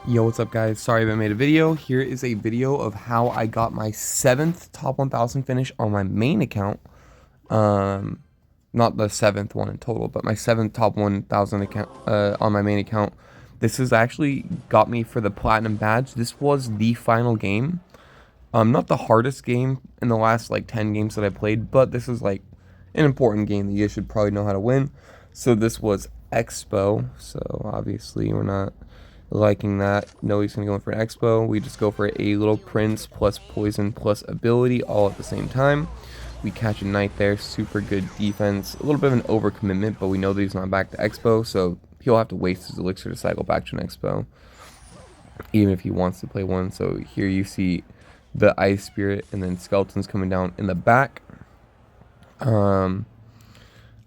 Yo, what's up guys? Sorry I haven't made a video. Here is a video of how I got my 7th top 1000 finish on my main account. Um, Not the 7th one in total, but my 7th top 1000 account on my main account. This has actually got me for the platinum badge. This was the final game. Not the hardest game in the last like 10 games that I played, but this is like an important game that you should probably know how to win. So this was Expo. So obviously we're not liking that. No, he's gonna go in for an Expo. We just go for a little Prince plus Poison plus ability all at the same time. We catch a Knight there. Super good defense. A little bit of an overcommitment, but we know that he's not back to Expo, so he'll have to waste his elixir to cycle back to an Expo, even if he wants to play one. So here you see the Ice Spirit and then Skeletons coming down in the back. I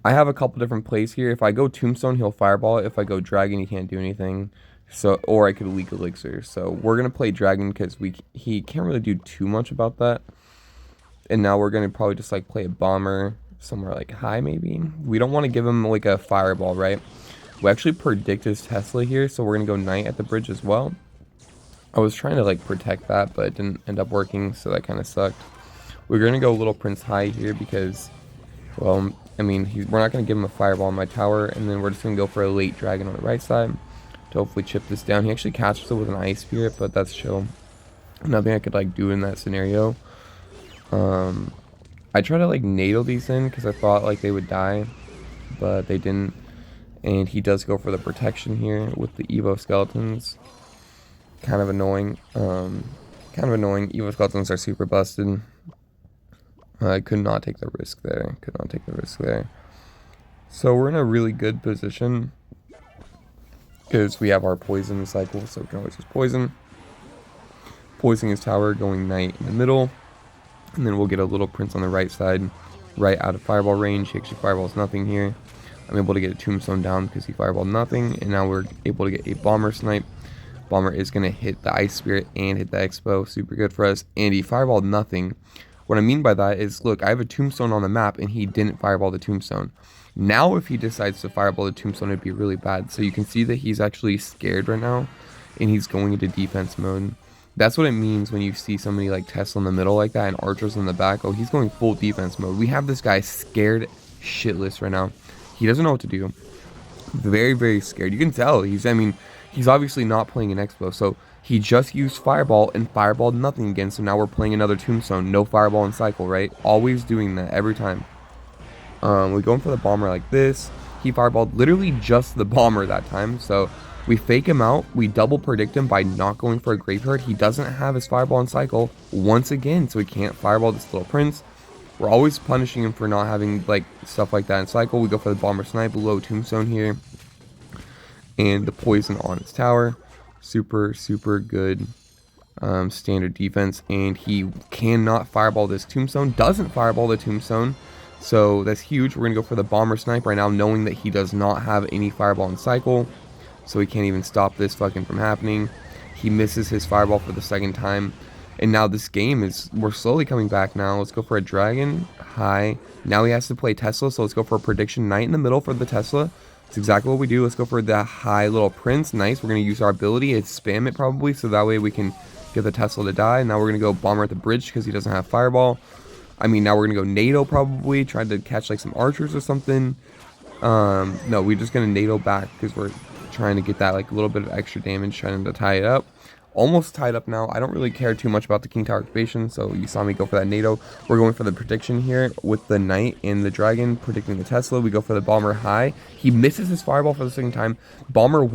have a couple different plays here. If I go Tombstone, he'll Fireball it. If I go Dragon, he can't do anything. So, or I could leak Elixir. So we're gonna play Dragon because he can't really do too much about that. And now we're gonna probably just like play a Bomber somewhere like high maybe. We don't want to give him like a Fireball, right? We actually predict his Tesla here, so we're gonna go Knight at the bridge as well. I was trying to like protect that, but it didn't end up working, so that kind of sucked. We're gonna go Little Prince high here because, well, I mean, we're not gonna give him a Fireball on my tower, and then we're just gonna go for a late Dragon on the right side to hopefully chip this down. He actually catches it with an Ice Spirit, but that's chill. Nothing I could like do in that scenario. I try to like nadle these in because I thought like they would die, but they didn't. And he does go for the protection here with the Evo Skeletons. Kind of annoying. Evo Skeletons are super busted. I could not take the risk there. So we're in a really good position because we have our poison cycle, so we can always just poison. Poisoning his tower, going Knight in the middle, and then we'll get a Little Prince on the right side, right out of Fireball range. He actually Fireballs nothing here. I'm able to get a Tombstone down because he Fireballed nothing, and now we're able to get a Bomber snipe. Bomber is going to hit the Ice Spirit and hit the Expo. Super good for us, and he Fireballed nothing. What I mean by that is, look, I have a Tombstone on the map, and he didn't Fireball the Tombstone. Now, if he decides to Fireball the Tombstone, it'd be really bad. So you can see that he's actually scared right now, and he's going into defense mode. That's what it means when you see somebody like Tesla in the middle like that and Archers in the back. Oh, he's going full defense mode. We have this guy scared shitless right now. He doesn't know what to do. Very, very scared. You can tell. He's obviously not playing an Expo, so he just used Fireball and Fireballed nothing again, so now we're playing another Tombstone. No Fireball and Cycle, right? Always doing that every time. We go in for the Bomber like this. He Fireballed literally just the Bomber that time, so we fake him out. We double predict him by not going for a Graveyard. He doesn't have his Fireball and Cycle once again, so he can't Fireball this Little Prince. We're always punishing him for not having like stuff like that in Cycle. We go for the Bomber Snipe, low Tombstone here, and the Poison on his tower. Super, super good standard defense, and he cannot Fireball this Tombstone. Doesn't Fireball the Tombstone, so that's huge. We're gonna go for the Bomber Snipe right now, knowing that he does not have any Fireball in Cycle, so he can't even stop this fucking from happening. He misses his Fireball for the second time. And now this game we're slowly coming back now. Let's go for a Dragon high. Now he has to play Tesla, so let's go for a prediction Knight in the middle for the Tesla. That's exactly what we do. Let's go for the high Little Prince. Nice. We're going to use our ability and spam it probably, so that way we can get the Tesla to die. Now we're going to go Bomber at the bridge because he doesn't have Fireball. I mean, now we're going to go NATO probably, try to catch like some Archers or something. No, we're just going to NATO back because we're trying to get that like a little bit of extra damage, trying to tie it up. Almost tied up now. I don't really care too much about the King Tower activation, so you saw me go for that NATO. We're going for the prediction here with the Knight and the Dragon, predicting the Tesla. We go for the Bomber high. He misses his Fireball for the second time. Bomber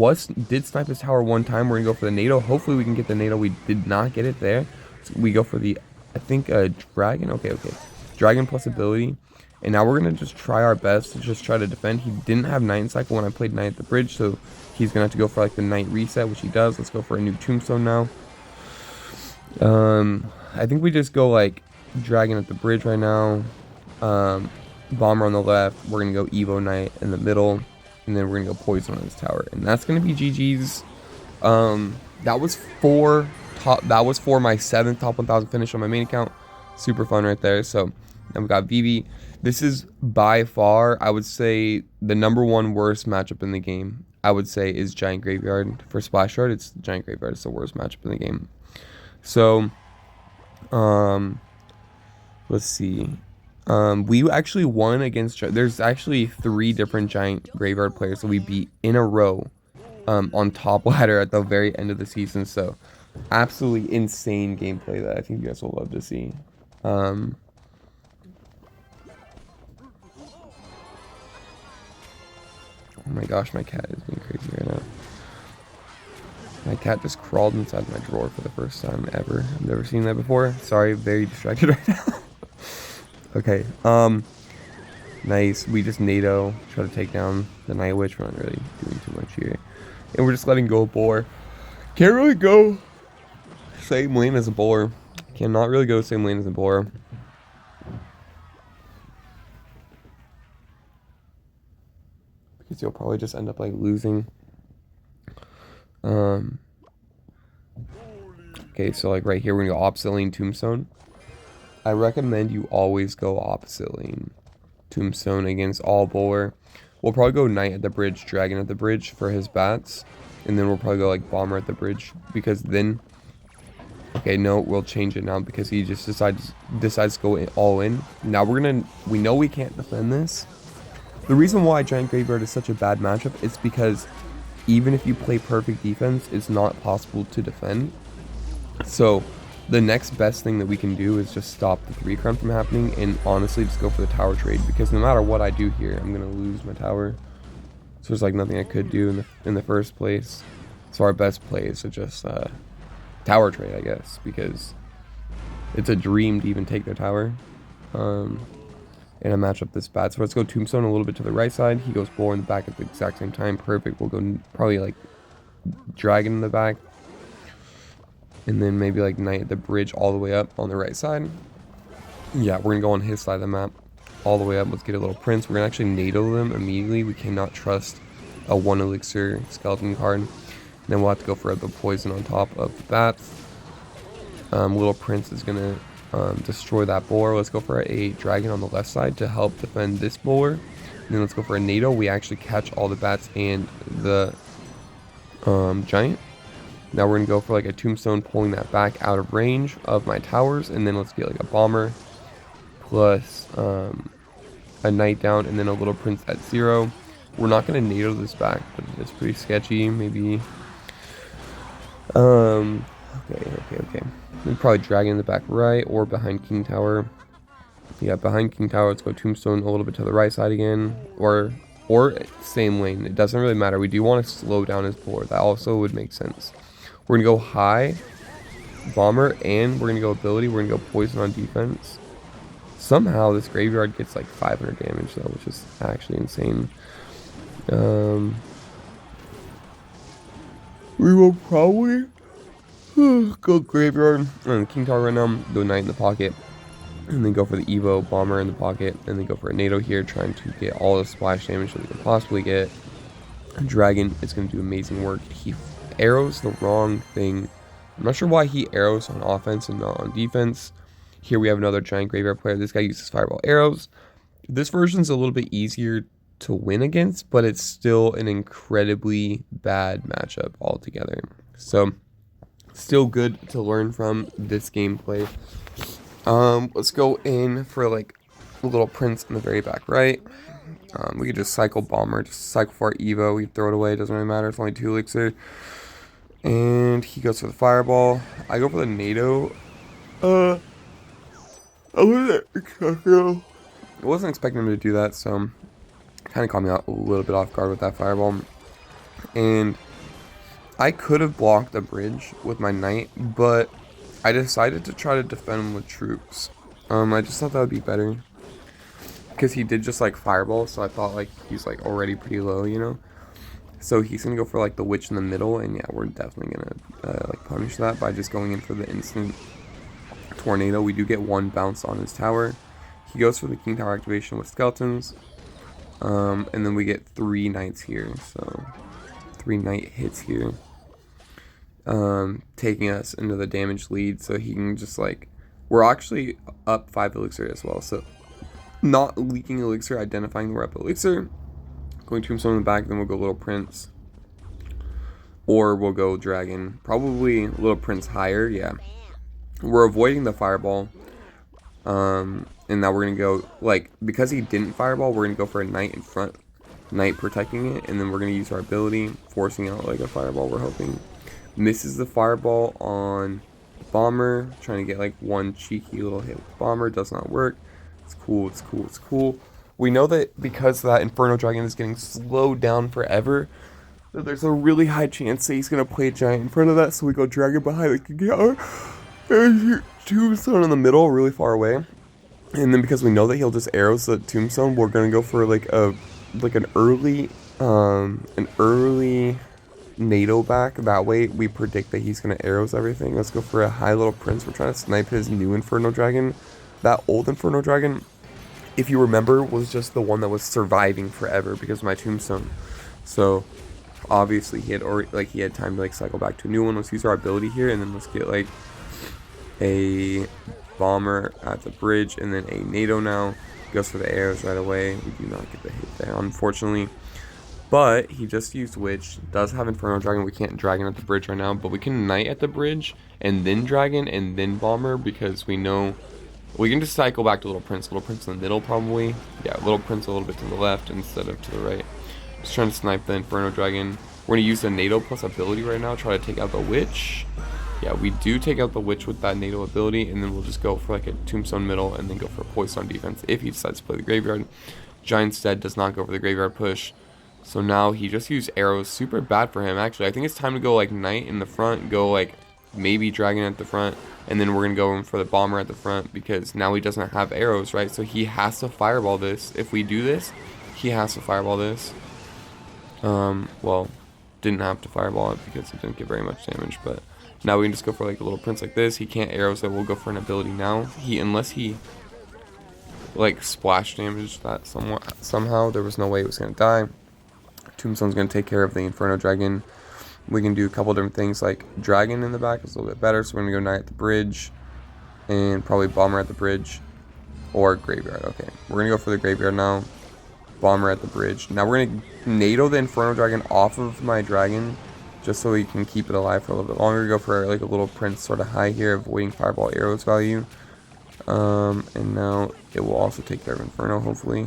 did snipe his tower one time. We're going to go for the NATO. Hopefully we can get the NATO. We did not get it there. So we go for the, I think, Dragon. Okay. Dragon plus ability. And now we're going to just try our best to just try to defend. He didn't have Knight in Cycle when I played Knight at the bridge, so he's going to have to go for like the Knight reset, which he does. Let's go for a new Tombstone now. I think we just go like Dragon at the bridge right now. Bomber on the left. We're going to go Evo Knight in the middle. And then we're going to go Poison on his tower. And that's going to be GG's. That was for my 7th top 1000 finish on my main account. Super fun right there. So then we got Vivi. This is by far, I would say, the #1 worst matchup in the game. I would say is Giant Graveyard. For Splashyard, it's Giant Graveyard. It's the worst matchup in the game. So, let's see. We actually won against. There's actually 3 different Giant Graveyard players that we beat in a row, on top ladder at the very end of the season. So, absolutely insane gameplay that I think you guys will love to see. Oh my gosh, my cat is being crazy right now. My cat just crawled inside my drawer for the first time ever. I've never seen that before. Sorry, very distracted right now. Okay, nice. We just NATO, try to take down the Night Witch. We're not really doing too much here. And we're just letting go of Boar. Can't really go same lane as a Boar. Cannot really go same lane as a Boar. Because you'll probably just end up like losing. Okay, so like right here we're gonna go opposite lane Tombstone. I recommend you always go opposite lane Tombstone against all Bowler. We'll probably go Knight at the bridge, Dragon at the bridge for his bats. And then we'll probably go like Bomber at the bridge. Because then... Okay, no, we'll change it now because he just decides to go all in. Now we know we can't defend this. The reason why Giant Graveyard is such a bad matchup is because even if you play perfect defense, it's not possible to defend. So the next best thing that we can do is just stop the 3 crown from happening and honestly just go for the tower trade, because no matter what I do here, I'm going to lose my tower. So there's like nothing I could do in the first place. So our best play is to just tower trade, I guess, because it's a dream to even take their tower in a matchup this bad. So let's go Tombstone a little bit to the right side. He goes Boar in the back at the exact same time. Perfect. We'll go probably like Dragon in the back. And then maybe like Knight at the bridge all the way up on the right side. Yeah, we're going to go on his side of the map all the way up. Let's get a little Prince. We're going to actually NATO them immediately. We cannot trust a 1 elixir skeleton card. And then we'll have to go for the poison on top of the bats. Little Prince is going to destroy that Boar. Let's go for a Dragon on the left side to help defend this Boar. And then let's go for a NATO. We actually catch all the bats and the Giant. Now we're going to go for like a Tombstone, pulling that back out of range of my towers. And then let's get like a Bomber plus a Knight down and then a Little Prince at 0. We're not going to NATO this back, but it's pretty sketchy. Maybe... Okay. We'd probably Dragon in the back right or behind King Tower. Yeah, behind King Tower, let's go Tombstone a little bit to the right side again. Or same lane. It doesn't really matter. We do want to slow down his board. That also would make sense. We're going to go high Bomber, and we're going to go ability. We're going to go poison on defense. Somehow this graveyard gets like 500 damage though, which is actually insane. We will probably go graveyard on King Tower right now, go Knight in the pocket, and then go for the Evo Bomber in the pocket, and then go for a NATO here, trying to get all the splash damage that we can possibly get. Dragon is going to do amazing work. He arrows the wrong thing. I'm not sure why he arrows on offense and not on defense. Here we have another Giant Graveyard player. This guy uses Fireball arrows. This version's a little bit easier to win against, but it's still an incredibly bad matchup altogether. So, still good to learn from this gameplay. Let's go in for like a Little Prince in the very back right. We could just cycle Bomber, just cycle for our Evo. We throw it away, doesn't really matter. It's only 2 elixir. And he goes for the Fireball. I go for the NATO. I wasn't expecting him to do that, so kind of caught me out a little bit off guard with that Fireball. And I could have blocked the bridge with my Knight, but I decided to try to defend him with troops. I just thought that would be better, because he did just like Fireball, so I thought like he's like already pretty low, you know. So he's gonna go for like the Witch in the middle, and yeah, we're definitely gonna like punish that by just going in for the instant Tornado. We do get 1 bounce on his tower. He goes for the King Tower activation with skeletons, and then we get 3 Knights here, so 3 Knight hits here, taking us into the damage lead. So he can just like, we're actually up 5 elixir as well, so not leaking elixir, identifying we're up elixir, going Tombstone in the back, then we'll go Little Prince, Or we'll go dragon. Probably Little Prince higher, yeah. We're avoiding the fireball. And now we're going to go, like, because he didn't fireball, we're going to go for a knight in front. Knight protecting it, and then we're going to use our ability, forcing out, like, a fireball, we're hoping. Misses the fireball on bomber, trying to get, like, one cheeky little hit with bomber. Does not work. It's cool, it's cool, it's cool. We know that because that Inferno Dragon is getting slowed down forever, that there's a really high chance that he's going to play a giant in front of that, so we go dragon behind the tower. Tombstone in the middle, really far away. And then because we know that he'll just arrows the tombstone, we're gonna go for like an early NATO back. That way we predict that he's gonna arrows everything. Let's go for a high Little Prince. We're trying to snipe his new Inferno Dragon. That old Inferno Dragon, if you remember, was just the one that was surviving forever because of my tombstone. So obviously he had time to like cycle back to a new one. Let's use our ability here, and then let's get like a bomber at the bridge, and then a NATO now. Goes for the arrows right away. We do not get the hit there, unfortunately. But he just used Witch. Does have Inferno Dragon. We can't Dragon at the bridge right now, but we can Knight at the bridge, and then Dragon, and then Bomber, because we know we can just cycle back to Little Prince. Little Prince in the middle, probably. Yeah, Little Prince a little bit to the left instead of to the right. Just trying to snipe the Inferno Dragon. We're going to use the NATO plus ability right now, try to take out the Witch. Yeah, we do take out the Witch with that NATO ability, and then we'll just go for like a Tombstone middle, and then go for a Poison on defense if he decides to play the Graveyard. Giant's dead, does not go for the Graveyard push. So now he just used arrows, super bad for him actually. I think it's time to go like Knight in the front, go like maybe Dragon at the front, and then we're going to go in for the Bomber at the front, because now he doesn't have arrows, right? So he has to fireball this. If we do this, he has to fireball this. Well, didn't have to fireball it because it didn't get very much damage, but now we can just go for like a Little Prince like this. He can't arrow, so we'll go for an ability now. Unless he like splash damage that somehow, there was no way it was gonna die. Tombstone's gonna take care of the Inferno Dragon. We can do a couple different things, like Dragon in the back is a little bit better, so we're gonna go Knight at the bridge, and probably Bomber at the bridge, or Graveyard. Okay, we're gonna go for the Graveyard now. Bomber at the bridge. Now we're gonna NATO the Inferno Dragon off of my Dragon, just so we can keep it alive for a little bit longer. Go for like a Little Prince sort of high here, avoiding fireball arrows value. And now it will also take care of Inferno, hopefully.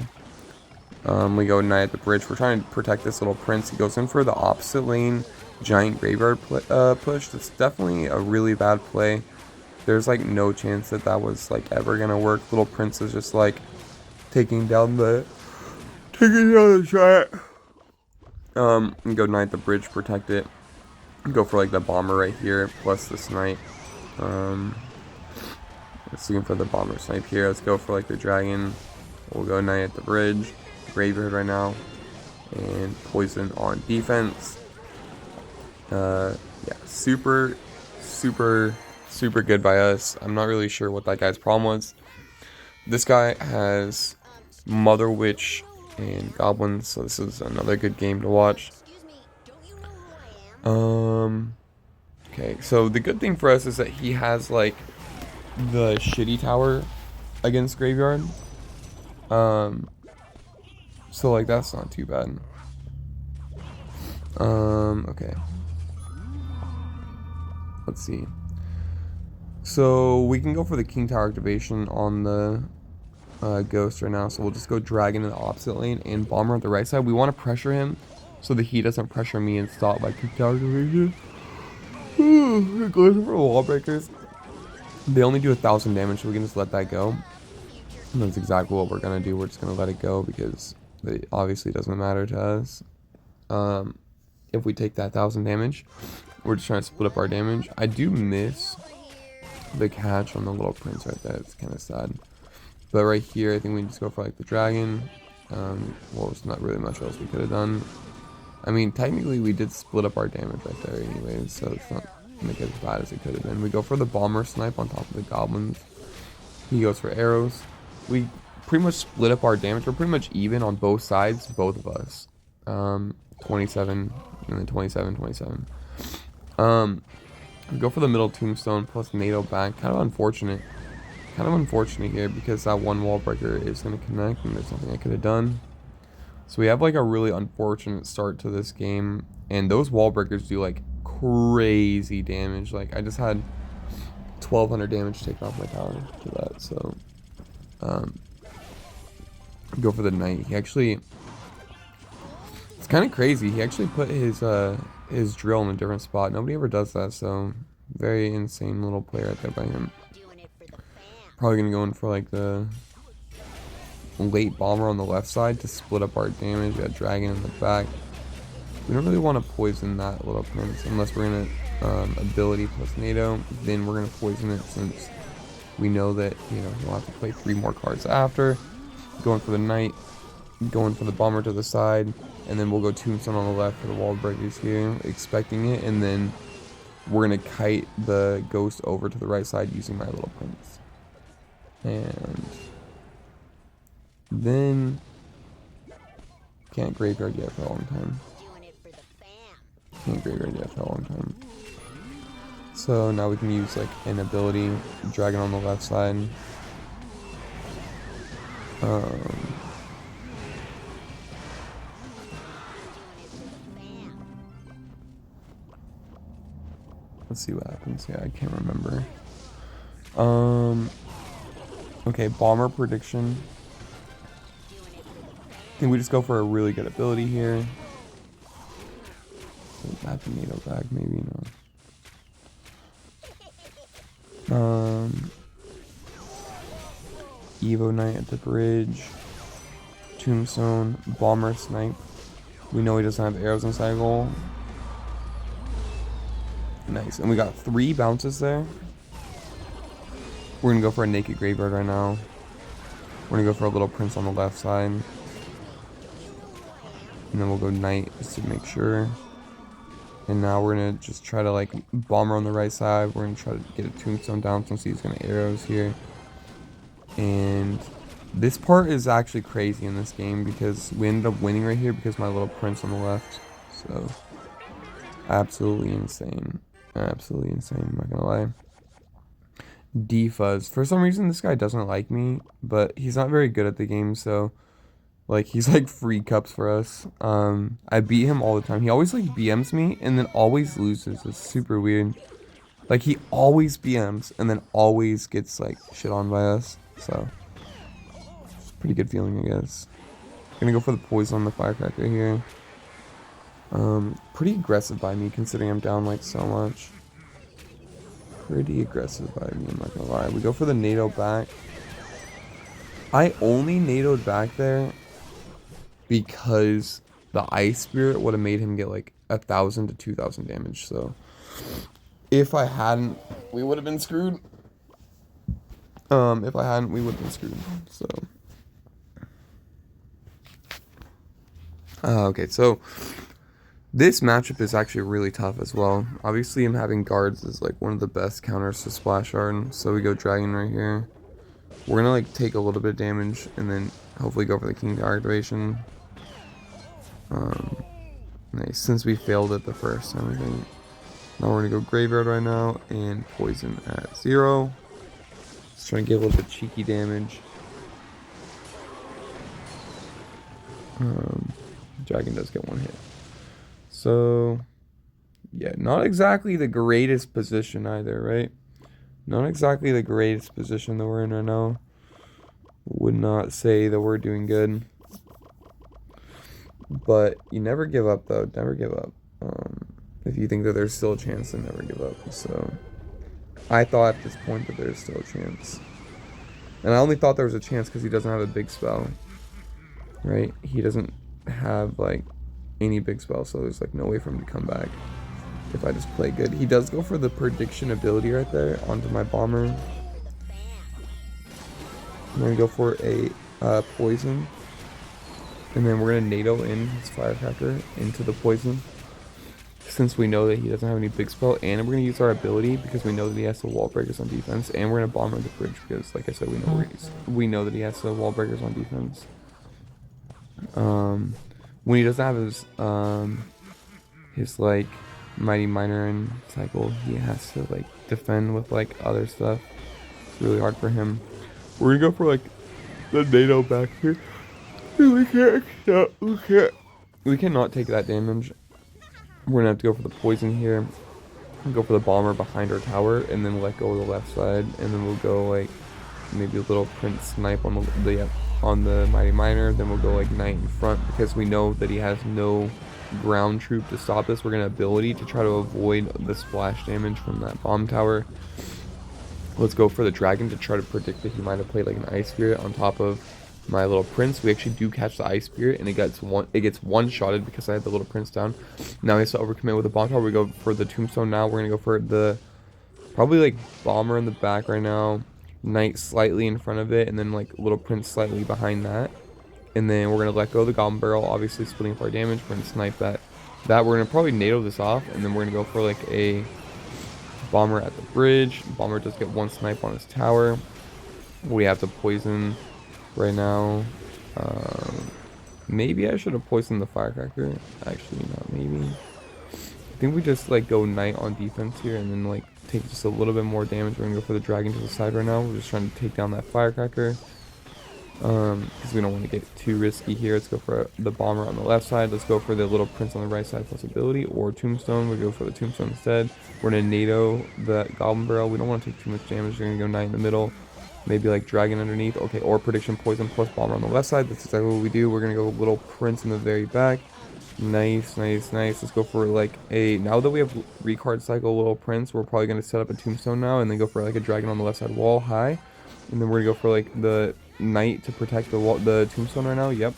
We go Knight at the bridge. We're trying to protect this Little Prince. He goes in for the opposite lane giant Graveyard push. That's definitely a really bad play. There's like no chance that that was like ever gonna work. Little Prince is just like taking down the giant. And go Knight at the bridge, protect it. Go for like the Bomber right here, plus the snipe. Let's looking for the Bomber snipe here. Let's go for like the Dragon. We'll go Knight at the bridge, Graveyard right now, and Poison on defense. Yeah, super good by us. I'm not really sure what that guy's problem was. This guy has Mother Witch and Goblins, so this is another good game to watch. Okay, so the good thing for us is that he has like the shitty tower against Graveyard. So like that's not too bad. Okay. Let's see. So we can go for the King Tower activation on the Ghost right now. So we'll just go Dragon in the opposite lane and Bomber on the right side. We want to pressure him so that he doesn't pressure me and stop my King Tower activation. Goes for wall breakers. They only do 1,000 damage, so we can just let that go. And that's exactly what we're gonna do. We're just gonna let it go because it obviously doesn't matter to us. If we take that 1,000 damage, we're just trying to split up our damage. I do miss the catch on the Little Prince right there. It's kind of sad. But right here, I think we can just go for like the Dragon. Well, it's not really much else we could have done. I mean, technically we did split up our damage right there anyways, so it's not like as bad as it could have been. We go for the Bomber snipe on top of the Goblins. He goes for arrows. We pretty much split up our damage. We're pretty much even on both sides, both of us. 27 and then 27. We go for the middle Tombstone plus NATO back. Kind of unfortunate here because that one wall breaker is going to connect and there's nothing I could have done. So we have like a really unfortunate start to this game, and those wall breakers do like crazy damage. Like, I just had 1,200 damage taken off my tower to that, so go for the knight. He actually, it's kind of crazy. He actually put his drill in a different spot. Nobody ever does that, so very insane little play right there by him. Probably gonna go in for like the late bomber on the left side to split up our damage. We got dragon in the back. We don't really want to poison that little prince unless we're gonna ability plus NATO. Then we're gonna poison it since we know that, you know, we'll have to play 3 more cards after. Going for the knight, going for the bomber to the side, and then we'll go tombstone on the left for the wall breakers here, expecting it, and then we're gonna kite the ghost over to the right side using my little prince. And then can't graveyard yet for a long time. Can't graveyard yet for a long time. So now we can use like an ability, dragon on the left side. Let's see what happens. Yeah, I can't remember. Okay, bomber prediction. Can we just go for a really good ability here? Have to NATO back, maybe no. Evo Knight at the bridge. Tombstone, bomber snipe. We know he doesn't have arrows inside goal. Nice, and we got 3 bounces there. We're gonna go for a naked graveyard right now. We're gonna go for a little prince on the left side. And then we'll go knight just to make sure. And now we're gonna just try to like bomber on the right side. We're gonna try to get a tombstone down since he's gonna arrows here. And this part is actually crazy in this game because we ended up winning right here because my little prince on the left. So absolutely insane. Absolutely insane, I'm not gonna lie. Defuzz. For some reason this guy doesn't like me, but he's not very good at the game, so like he's like free cups for us. I beat him all the time. He always like BMs me and then always loses. It's super weird. Like he always BMs and then always gets like shit on by us. So it's a pretty good feeling, I guess. Gonna go for the poison on the firecracker here. Pretty aggressive by me considering I'm down like so much. Pretty aggressive by me, I'm not gonna lie. We go for the NATO back. I only NATO'd back there because the Ice Spirit would have made him get like 1,000 to 2,000 damage. So if I hadn't, we would have been screwed. If I hadn't, we would have been screwed. So okay, so this matchup is actually really tough as well. Obviously, him having guards is like one of the best counters to Splashyard. So we go dragon right here. We're gonna like take a little bit of damage and then hopefully go for the king tower activation. Nice. Since we failed it the first time, I think. Now we're gonna go graveyard right now and poison at 0. Just trying to get a little bit cheeky damage. Dragon does get 1 hit. So, yeah, not exactly the greatest position either, right? Not exactly the greatest position that we're in right now. Would not say that we're doing good. But you never give up, though. Never give up. If you think that there's still a chance, then never give up. So, I thought at this point that there's still a chance. And I only thought there was a chance because he doesn't have a big spell. Right? He doesn't have, like, any big spell, so there's like no way for him to come back if I just play good. He does go for the prediction ability right there onto my bomber. I'm gonna go for a poison, and then we're gonna NATO in his firecracker into the poison since we know that he doesn't have any big spell, and we're gonna use our ability because we know that he has the wall breakers on defense, and we're gonna bomber the bridge because, like I said, we know that he has the wall breakers on defense. When he doesn't have his like mighty miner in cycle, he has to like defend with like other stuff. It's really hard for him. We're gonna go for like the NATO back here. We cannot take that damage. We're gonna have to go for the poison here. go for the bomber behind our tower, and then let go of the left side, and then we'll go like maybe a little Prince snipe on the Mighty Miner. Then we'll go like Knight in front because we know that he has no ground troop to stop us. We're gonna ability to try to avoid the splash damage from that bomb tower. Let's go for the dragon to try to predict that he might have played like an ice spirit on top of my little prince. We actually do catch the ice spirit, and it gets one shotted because I had the little prince down. Now he has to overcommit with the bomb tower. We go for the tombstone now. We're gonna go for the probably like bomber in the back right now, knight slightly in front of it, and then like little prince slightly behind that. And then we're gonna let go of the goblin barrel, obviously splitting up our damage. We're gonna snipe that. We're gonna probably NATO this off, and then we're gonna go for like a bomber at the bridge. Bomber does get one snipe on his tower. We have to poison right now. Maybe I should have poisoned the firecracker. Actually, not maybe. I think we just like go knight on defense here, and then like take just a little bit more damage. We're gonna go for the dragon to the side right now. We're just trying to take down that firecracker. Because we don't want to get too risky here. Let's go for the bomber on the left side. Let's go for the little prince on the right side plus ability, or tombstone. We go for the tombstone instead. We're gonna NATO the goblin barrel. We don't want to take too much damage. We're gonna go knight in the middle, maybe like dragon underneath. Okay, or prediction poison plus bomber on the left side. That's exactly what we do. We're gonna go little prince in the very back. Nice. Let's go for like a, now that we have recard cycle little prince, we're probably gonna set up a tombstone now, and then go for like a dragon on the left side wall high, and then we're gonna go for like the knight to protect the tombstone right now. Yep.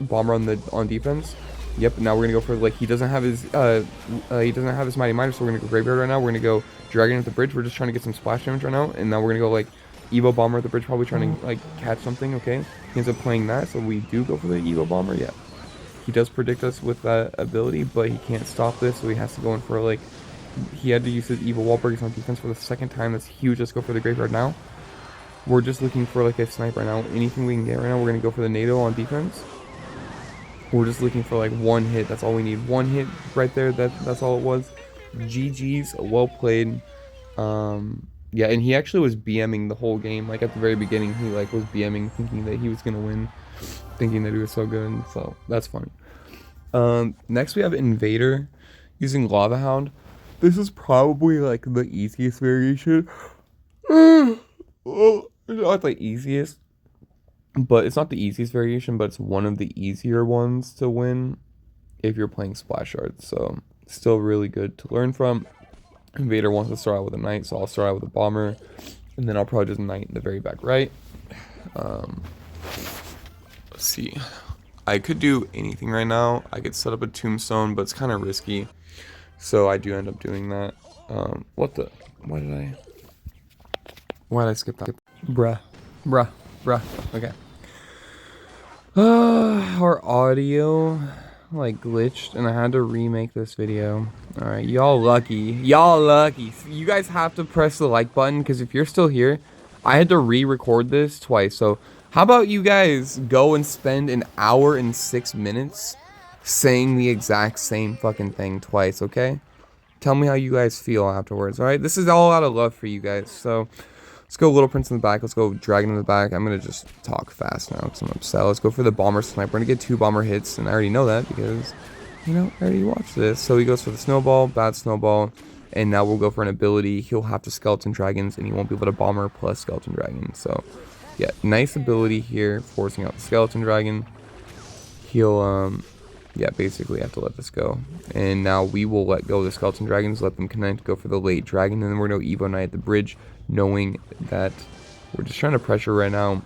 Bomber on defense. Yep. Now we're gonna go for like, he doesn't have his mighty miner, so we're gonna go graveyard right now. We're gonna go dragon at the bridge. We're just trying to get some splash damage right now, and now we're gonna go like Evo bomber at the bridge, probably trying to like catch something. Okay, he ends up playing that, so we do go for the Evo bomber. Yeah, he does predict us with that ability, but he can't stop this, so he has to go in for like, he had to use his Evo wall breaks on defense for the second time. That's huge. Let's go for the graveyard now. We're just looking for like a snipe right now. Anything we can get right now. We're gonna go for the NATO on defense. We're just looking for like one hit. That's all we need. One hit right there. That's all it was. GG's. Well played. Yeah, and he actually was BMing the whole game. Like at the very beginning, he like was BMing, thinking that he was gonna win, thinking that he was so good. So that's funny. Next we have Invader using Lava Hound. This is probably like the easiest variation. Well, not the easiest, but it's not the easiest variation, but it's one of the easier ones to win if you're playing Splashyard. So still really good to learn from. Invader wants to start out with a knight, so I'll start out with a bomber, and then I'll probably just knight in the very back right. Let's see. I could do anything right now. I could set up a tombstone, but it's kind of risky, so I do end up doing that. Why did I skip that? Bruh. Okay. Our audio like glitched, and I had to remake this video. Alright, y'all lucky. You guys have to press the like button, because if you're still here, I had to re-record this twice. So how about you guys go and spend an hour and 6 minutes saying the exact same fucking thing twice, okay? Tell me how you guys feel afterwards, alright? This is all out of love for you guys, so let's go Little Prince in the back. Let's go Dragon in the back. I'm going to just talk fast now because I'm upset. Let's go for the Bomber Sniper. We're going to get 2 bomber hits, and I already know that because, you know, I already watched this. So he goes for the Snowball, bad Snowball, and now we'll go for an ability. He'll have to Skeleton Dragons, and he won't be able to Bomber plus Skeleton Dragon. So, yeah, nice ability here, forcing out the Skeleton Dragon. He'll, yeah, basically have to let this go. And now we will let go of the Skeleton Dragons, let them connect, go for the late Dragon, and then we're going to Evo Knight at the bridge, knowing that we're just trying to pressure right now.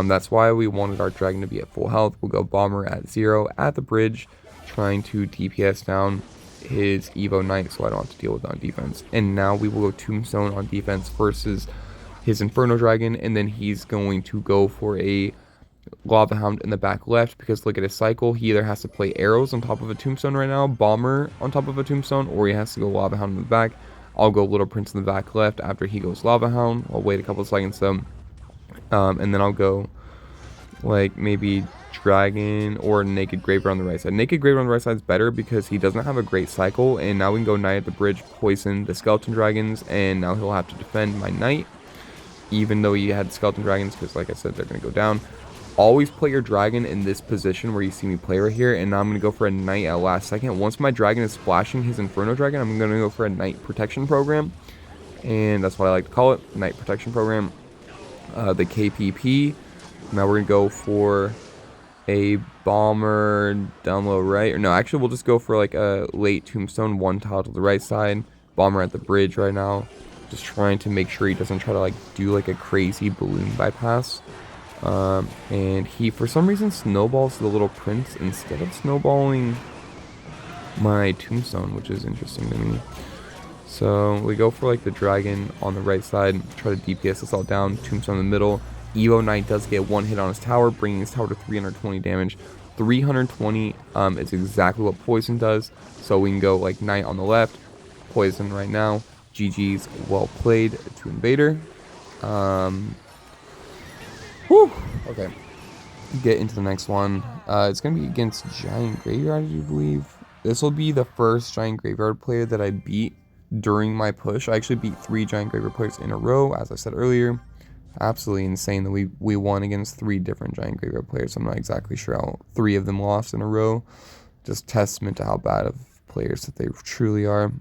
That's why we wanted our dragon to be at full health. We'll go bomber at 0 at the bridge, trying to DPS down his Evo Knight so I don't have to deal with it on defense. And now we will go Tombstone on defense versus his Inferno Dragon, and then he's going to go for a Lava Hound in the back left, because look at his cycle. He either has to play arrows on top of a Tombstone right now, bomber on top of a Tombstone, or he has to go Lava Hound in the back. I'll go Little Prince in the back left after he goes Lava Hound. I'll wait a couple of seconds though. And then I'll go like maybe Dragon or Naked Graveyard on the right side. Naked Graveyard on the right side is better because he doesn't have a great cycle. And now we can go Knight at the bridge, poison the Skeleton Dragons, and now he'll have to defend my Knight, even though he had Skeleton Dragons, because like I said, they're going to go down. always play your dragon in this position where you see me play right here. And now I'm going to go for a knight at last second. Once my dragon is splashing his Inferno Dragon, I'm going to go for a knight protection program. And that's what I like to call it, knight protection program. The KPP. Now we're going to go for a bomber down low right. Or no, actually we'll just go for like a late tombstone, one tile to the right side. Bomber at the bridge right now. Just trying to make sure he doesn't try to like do like a crazy balloon bypass. And he for some reason snowballs the little prince instead of snowballing my tombstone, which is interesting to me. So we go for like the dragon on the right side, try to DPS this all down, tombstone in the middle. Evo Knight does get one hit on his tower, bringing his tower to 320 damage. 320 is exactly what poison does. So we can go like Knight on the left, poison right now. GG's, well played to Invader. Whew. Okay, get into the next one. It's gonna be against Giant Graveyard, I do believe. This will be the first Giant Graveyard player that I beat during my push. I actually beat 3 Giant Graveyard players in a row, as I said earlier. Absolutely insane that we won against 3 different Giant Graveyard players. I'm not exactly sure how 3 of them lost in a row. Just testament to how bad of players that they truly are.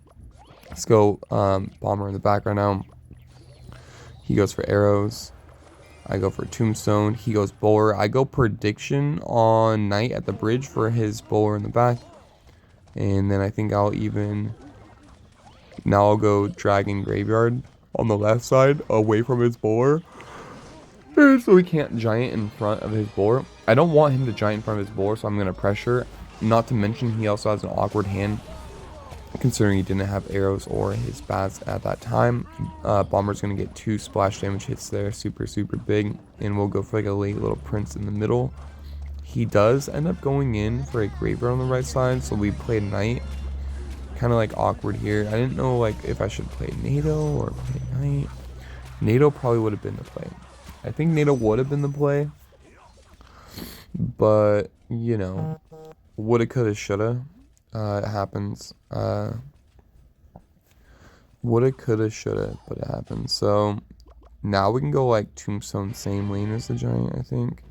Let's go Bomber in the back right now. He goes for arrows. I go for Tombstone. He goes Bowler. I go Prediction on Knight at the bridge for his Bowler in the back. And then I think I'll even... Now I'll go Dragon Graveyard on the left side, away from his Bowler. So he can't Giant in front of his Bowler. I don't want him to Giant in front of his Bowler, so I'm going to pressure. Not to mention he also has an awkward hand, considering he didn't have arrows or his bats at that time. Bomber's going to get 2 splash damage hits there, super big, and we'll go for like a late little prince in the middle. He does end up going in for a graveyard on the right side, so we played Knight. Kind of like awkward here. I didn't know like if I should play NATO or play Knight. NATO probably would have been the play. I think NATO would have been the play, but you know, woulda, coulda, shoulda. It happens. Woulda, coulda, shoulda, but it happens. So now we can go like Tombstone same lane as the Giant, I think.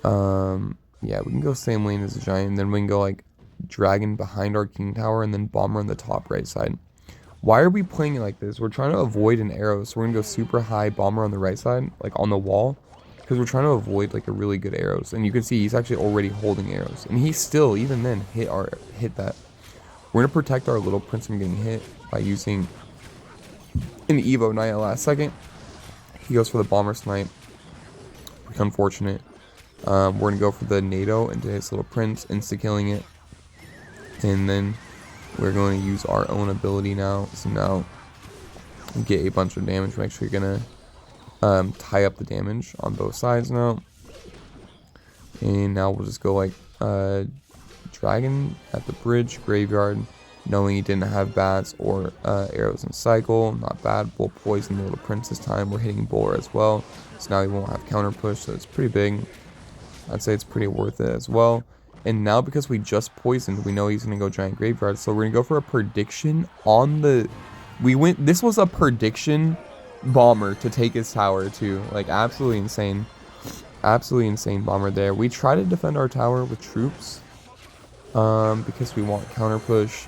Yeah, we can go same lane as the Giant, and then we can go like Dragon behind our King Tower, and then Bomber on the top right side. Why are we playing it like this? We're trying to avoid an arrow, so we're gonna go super high Bomber on the right side, like on the wall, because we're trying to avoid like a really good arrows. And you can see he's actually already holding arrows, and he still, even then, hit that. We're gonna protect our little prince from getting hit by using an Evo Knight at last second. He goes for the Bomber Snipe. Unfortunate. We're gonna go for the NATO into his little prince, insta killing it, and then we're going to use our own ability now. So now we get a bunch of damage. We're actually gonna tie up the damage on both sides now, and now we'll just go like Dragon at the bridge, Graveyard, knowing he didn't have bats or arrows in cycle. Not bad. We'll poison the little prince this time. We're hitting Bowler as well, so now he won't have counter push, so it's pretty big. I'd say it's pretty worth it as well. And now because we just poisoned, we know he's going to go Giant Graveyard. So we're going to go for a prediction on the... This was a prediction Bomber to take his tower too. Like absolutely insane. Absolutely insane Bomber there. We try to defend our tower with troops. Because we want counter push.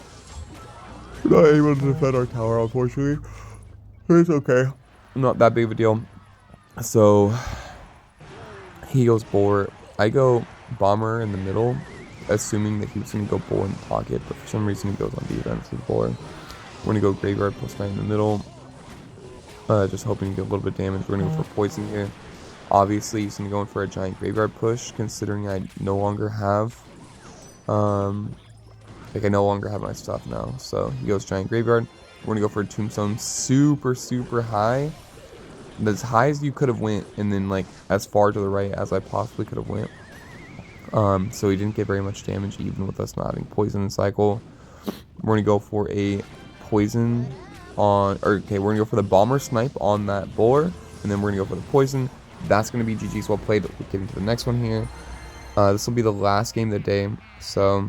We're not able to defend our tower, unfortunately. But it's okay. Not that big of a deal. So he goes Bowler. I go Bomber in the middle, assuming that he was going to go Bowler in the pocket, but for some reason he goes on defense with Bowler. We're going to go Graveyard plus Knight in the middle, just hoping to get a little bit of damage. We're going to go for poison here. Obviously he's going to go in for a Giant Graveyard push, considering I no longer have, I no longer have my stuff now. So he goes Giant Graveyard. We're going to go for a Tombstone super high. As high as you could have went, and then like as far to the right as I possibly could have went. So he didn't get very much damage even with us not having poison in cycle. We're gonna go for a poison on, or okay, we're gonna go for the Bomber Snipe on that Bowler, and then we're gonna go for the poison. That's gonna be GG's, well played. We'll get into the next one here. This will be the last game of the day, so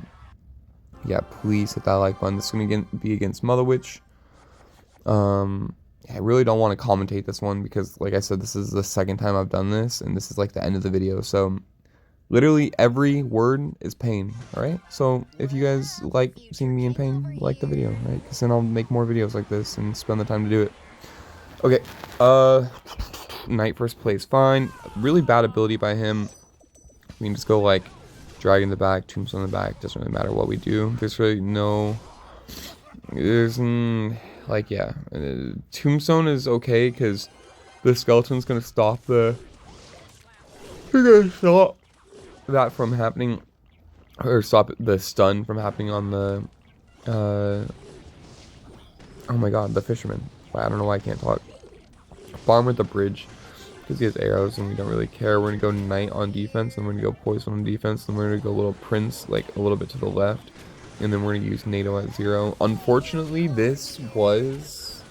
yeah, please hit that like button. This is gonna be against Mother Witch. I really don't want to commentate this one because, like I said, this is the second time I've done this, and this is like the end of the video. So literally every word is pain, alright? So if you guys like seeing me in pain, like the video, right? Because then I'll make more videos like this and spend the time to do it. Okay, Knight first place, fine. Really bad ability by him. We can just go like Dragon in the back, Tombstone in the back, doesn't really matter what we do. There's really no... like, yeah. Tombstone is okay because the skeleton's gonna stop the... You're gonna stop that from happening, or stop the stun from happening on the oh my god, the fisherman. I don't know why I can't talk. Bomber at the bridge because he has arrows and we don't really care. We're gonna go Knight on defense, and we're gonna go Poison on defense, and we're gonna go little Prince like a little bit to the left, and then we're gonna use NATO at 0. Unfortunately, this was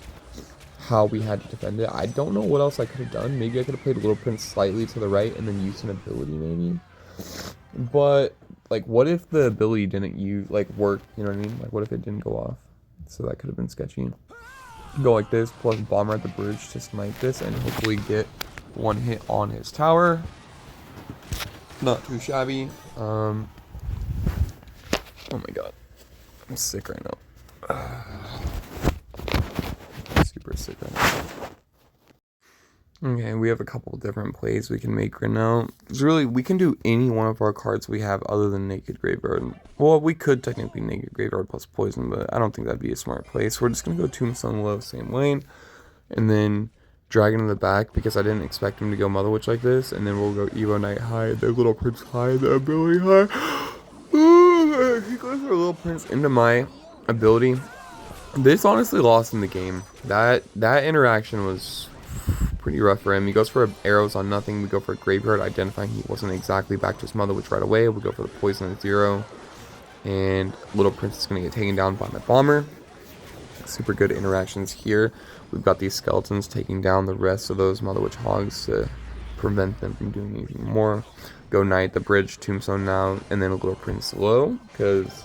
how we had to defend it. I don't know what else I could have done. Maybe I could have played Little Prince slightly to the right and then used an ability maybe. But like, what if the ability didn't work? You know what I mean? Like, what if it didn't go off? So that could have been sketchy. Go like this, plus Bomber at the bridge to snipe this, and hopefully get one hit on his tower. Not too shabby. Oh my god, I'm sick right now. Super sick right now. Okay, we have a couple different plays we can make right now. Really, we can do any one of our cards we have other than Naked Graveyard. Well, we could technically Naked Graveyard plus Poison, but I don't think that'd be a smart play. So we're just going to go Tombstone low, same lane. And then Dragon in the back, because I didn't expect him to go Mother Witch like this. And then we'll go Evo Knight high, the Little Prince high, the ability high. He goes for Little Prince into my ability. This honestly lost in the game. That interaction was pretty rough for him. He goes for arrows on nothing. We go for a Graveyard, identifying he wasn't exactly back to his Mother Witch right away. We go for the Poison at 0. And Little Prince is going to get taken down by my Bomber. Super good interactions here. We've got these skeletons taking down the rest of those Mother Witch Hogs to prevent them from doing anything more. Go Knight the bridge, Tombstone now, and then a Little Prince low, because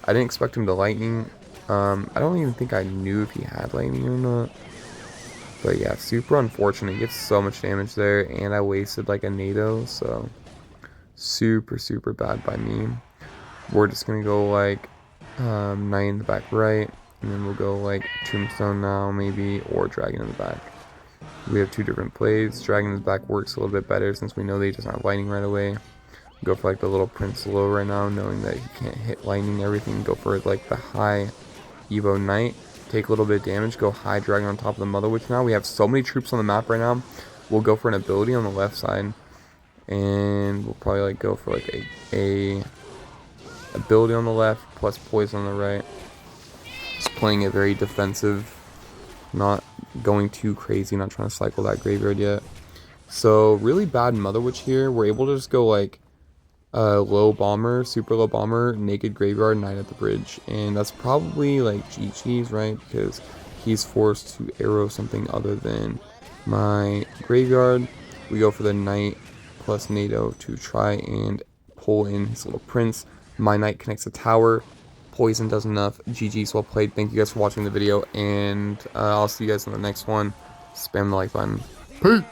I didn't expect him to Lightning. I don't even think I knew if he had Lightning or not. But yeah, super unfortunate. He gets so much damage there, and I wasted like a NATO, so super, super bad by me. We're just going to go like Knight in the back right, and then we'll go like Tombstone now maybe, or Dragon in the back. We have two different plays. Dragon in the back works a little bit better since we know that he doesn't have Lightning right away. Go for like the Little Prince low right now, knowing that he can't hit Lightning, everything. Go for like the high Evo Knight. Take a little bit of damage, go high Dragon on top of the Mother Witch now. We have so many troops on the map right now. We'll go for an ability on the left side. And we'll probably like go for like a ability on the left plus Poison on the right. Just playing it very defensive. Not going too crazy, not trying to cycle that Graveyard yet. So really bad Mother Witch here. We're able to just go like low Bomber, super low Bomber, Naked Graveyard, Knight at the bridge, and that's probably like GG's, right? Because he's forced to arrow something other than my Graveyard. We go for the Knight plus NATO to try and pull in his Little Prince. My Knight connects the tower. Poison does enough. GG's, well played. Thank you guys for watching the video, and I'll see you guys in the next one. Spam the like button. Peace!